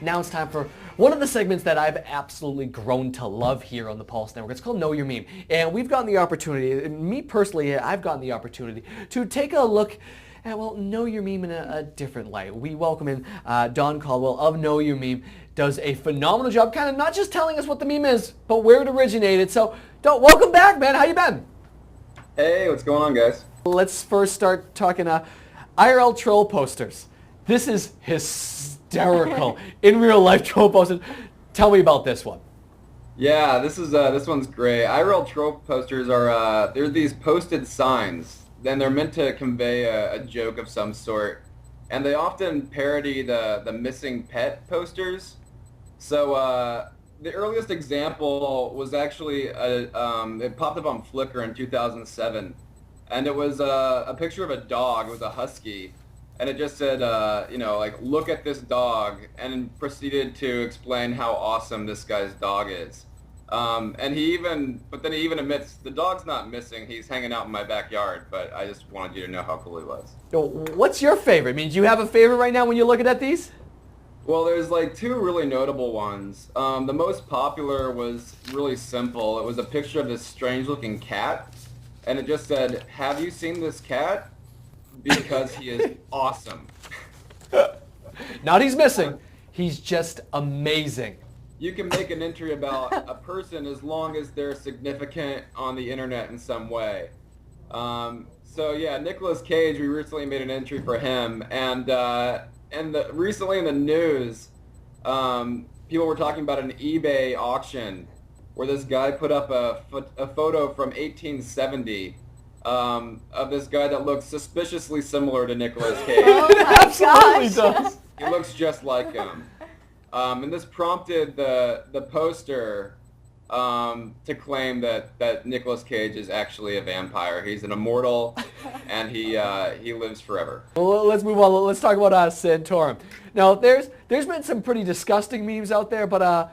Now it's time for one of the segments that I've absolutely grown to love here on the Pulse Network. It's called Know Your Meme. And we've gotten the opportunity, me personally, I've gotten the opportunity to take a look at, well, Know Your Meme in a different light. We welcome in Don Caldwell of Know Your Meme. Does a phenomenal job kind of not just telling us what the meme is, but where it originated. So, Don, welcome back, man. How you been? Hey, what's going on, guys? Let's first start talking IRL troll posters. This is hysterical. In real life troll posters. Tell me about this one. Yeah, this one's great. IRL troll posters are they're these posted signs. Then they're meant to convey a joke of some sort, and they often parody the missing pet posters. So the earliest example was actually it popped up on Flickr in 2007, and it was a picture of a dog. It was a husky. And it just said, like, look at this dog, and proceeded to explain how awesome this guy's dog is. But then he even admits, the dog's not missing, he's hanging out in my backyard, but I just wanted you to know how cool he was. So what's your favorite? I mean, do you have a favorite right now when you're looking at these? Well, there's like two really notable ones. The most popular was really simple. It was a picture of this strange-looking cat, and it just said, have you seen this cat? Because he is awesome. Not he's missing, he's just amazing. You can make an entry about a person as long as they're significant on the internet in some way. So yeah, Nicolas Cage, we recently made an entry for him, and recently in the news, people were talking about an eBay auction where this guy put up a photo from 1870 of this guy that looks suspiciously similar to Nicolas Cage. Oh my Absolutely gosh. does. He looks just like him. And this prompted the poster to claim that Nicolas Cage is actually a vampire. He's an immortal, and he lives forever. Well, let's move on. Let's talk about Santorum. Now, there's been some pretty disgusting memes out there, but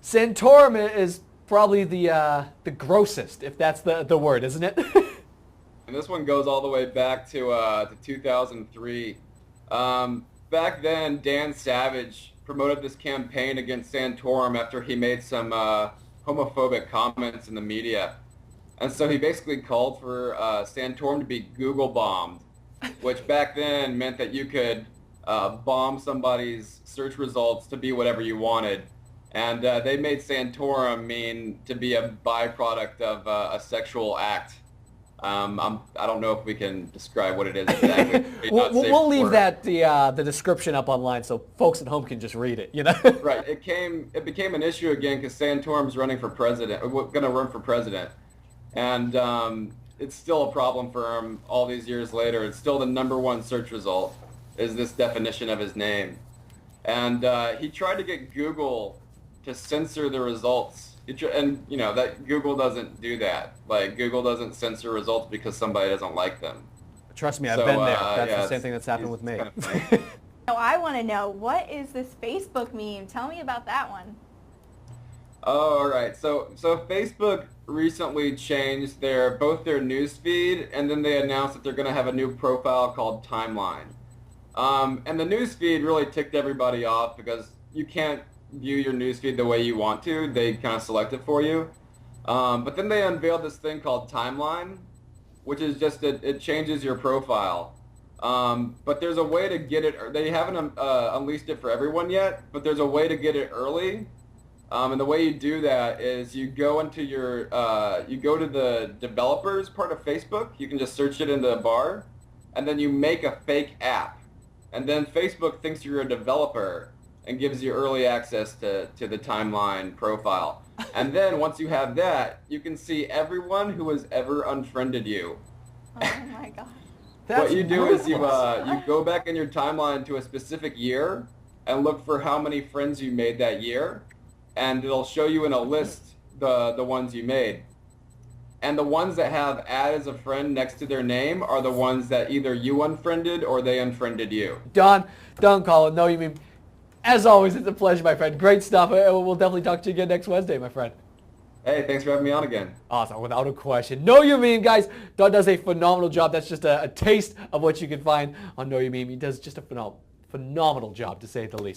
Santorum is probably the grossest, if that's the word, isn't it? And this one goes all the way back to 2003. Back then, Dan Savage promoted this campaign against Santorum after he made some homophobic comments in the media. And so he basically called for Santorum to be Google bombed, which back then meant that you could bomb somebody's search results to be whatever you wanted. And they made Santorum mean to be a byproduct of a sexual act. I don't know if we can describe what it is exactly. We'll leave that the description up online so folks at home can just read it. You know. Right. It became an issue again because Santorum's running for president. Going to run for president, and it's still a problem for him all these years later. It's still the #1 search result is this definition of his name, and he tried to get Google to censor the results. And that Google doesn't do that. Like, Google doesn't censor results because somebody doesn't like them. Trust me, I've been there. That's yeah, the same thing that's happened with me. Kind of funny. So I want to know, what is this Facebook meme? Tell me about that one. Oh, all right. So Facebook recently changed both their news feed, and then they announced that they're going to have a new profile called Timeline. And the news feed really ticked everybody off because you can't view your newsfeed the way you want to. They kind of select it for you. But then they unveiled this thing called Timeline, which is just it changes your profile. But there's a way to get it. They haven't unleashed it for everyone yet, but there's a way to get it early. And the way you do that is you go into you go to the developers part of Facebook. You can just search it in the bar, and then you make a fake app. And then Facebook thinks you're a developer and gives you early access to the Timeline profile. And then once you have that, you can see everyone who has ever unfriended you. Oh my god. What you do is you go back in your timeline to a specific year and look for how many friends you made that year, and it'll show you in a list the ones you made. And the ones that have add as a friend next to their name are the ones that either you unfriended or they unfriended you. Don Collin, Know Your Meme. As always, it's a pleasure, my friend. Great stuff. We'll definitely talk to you again next Wednesday, my friend. Hey, thanks for having me on again. Awesome, without a question. Know Your Meme, guys. Don does a phenomenal job. That's just a taste of what you can find on Know Your Meme. He does just a phenomenal job, to say the least.